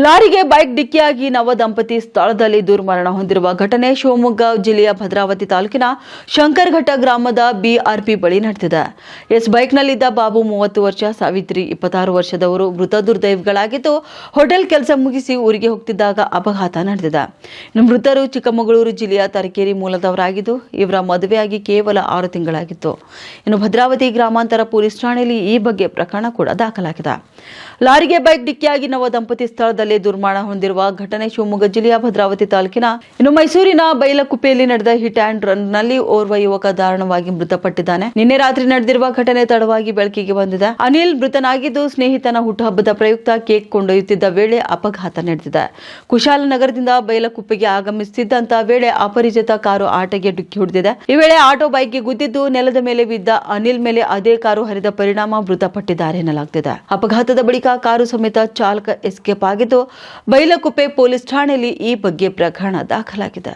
ಲಾರಿಗೆ ಬೈಕ್ ಡಿಕ್ಕಿಯಾಗಿ ನವ ದಂಪತಿ ಸ್ಥಳದಲ್ಲಿ ದುರ್ಮರಣ ಹೊಂದಿರುವ ಘಟನೆ ಶಿವಮೊಗ್ಗ ಜಿಲ್ಲೆಯ ಭದ್ರಾವತಿ ತಾಲೂಕಿನ ಶಂಕರಘಟ್ಟ ಗ್ರಾಮದ ಬಿಆರ್ಪಿ ಬಳಿ ನಡೆದಿದೆ. ಬೈಕ್ನಲ್ಲಿದ್ದ ಬಾಬು 30 ವರ್ಷ, ಸಾವಿತ್ರಿ 26 ವರ್ಷದವರು ಮೃತ ದುರ್ದೈವಿಗಳಾಗಿದ್ದು, ಹೋಟೆಲ್ ಕೆಲಸ ಮುಗಿಸಿ ಊರಿಗೆ ಹೋಗ್ತಿದ್ದಾಗ ಅಪಘಾತ ನಡೆದಿದೆ. ಮೃತರು ಚಿಕ್ಕಮಗಳೂರು ಜಿಲ್ಲೆಯ ತರೀಕೆರೆ ಮೂಲದವರಾಗಿದ್ದು, ಇವರ ಮದುವೆಯಾಗಿ ಕೇವಲ 6 ತಿಂಗಳಾಗಿತ್ತು. ಇನ್ನು ಭದ್ರಾವತಿ ಗ್ರಾಮಾಂತರ ಪೊಲೀಸ್ ಠಾಣೆಯಲ್ಲಿ ಈ ಬಗ್ಗೆ ಪ್ರಕರಣ ಕೂಡ ದಾಖಲಾಗಿದೆ. ಲಾರಿಗೆ ಬೈಕ್ ಡಿಕ್ಕಿಯಾಗಿ ನವ ದಂಪತಿ ಸ್ಥಳದಲ್ಲಿ ದುರ್ಮರಣ ಹೊಂದಿರುವ ಘಟನೆ ಶಿವಮೊಗ್ಗ ಜಿಲ್ಲೆಯ ಭದ್ರಾವತಿ ತಾಲೂಕಿನ ಮೈಸೂರಿನ ಬೈಲಕುಪ್ಪೆಯಲ್ಲಿ ನಡೆದ ಹಿಟ್ ಅಂಡ್ ರನ್ ನಲ್ಲಿ ಓರ್ವ ಯುವಕ ದಾರುಣವಾಗಿ ಮೃತಪಟ್ಟಿದ್ದಾನೆ. ನಿನ್ನೆ ರಾತ್ರಿ ನಡೆದಿರುವ ಘಟನೆ ತಡವಾಗಿ ಬೆಳಕಿಗೆ ಬಂದಿದೆ. ಅನಿಲ್ ಮೃತನಾಗಿದ್ದು, ಸ್ನೇಹಿತನ ಹುಟ್ಟುಹಬ್ಬದ ಪ್ರಯುಕ್ತ ಕೇಕ್ ಕೊಂಡೊಯ್ಯುತ್ತಿದ್ದ ವೇಳೆ ಅಪಘಾತ ನಡೆದಿದೆ. ಕುಶಾಲನಗರದಿಂದ ಬೈಲಕುಪ್ಪೆಗೆ ಆಗಮಿಸುತ್ತಿದ್ದಂತ ವೇಳೆ ಅಪರಿಚಿತ ಕಾರು ಆಟೋಗೆ ಡಿಕ್ಕಿ ಹೊಡೆದಿದೆ. ಈ ವೇಳೆ ಆಟೋ ಬೈಕ್ಗೆ ಗುದ್ದಿದ್ದು, ನೆಲದ ಮೇಲೆ ಬಿದ್ದ ಅನಿಲ್ ಮೇಲೆ ಅದೇ ಕಾರು ಹರಿದ ಪರಿಣಾಮ ಮೃತಪಟ್ಟಿದ್ದಾರೆ ಎನ್ನಲಾಗುತ್ತಿದೆ. ಅಪಘಾತದ ಬಳಿಕ ಕಾರು ಸಮೇತ ಚಾಲಕ ಎಸ್ಕೇಪ್ ಆಗಿದ್ದು, ಬೈಲಕುಪ್ಪೆ ಪೊಲೀಸ್ ಠಾಣೆಯಲ್ಲಿ ಈ ಬಗ್ಗೆ ಪ್ರಕರಣ ದಾಖಲಾಗಿದೆ.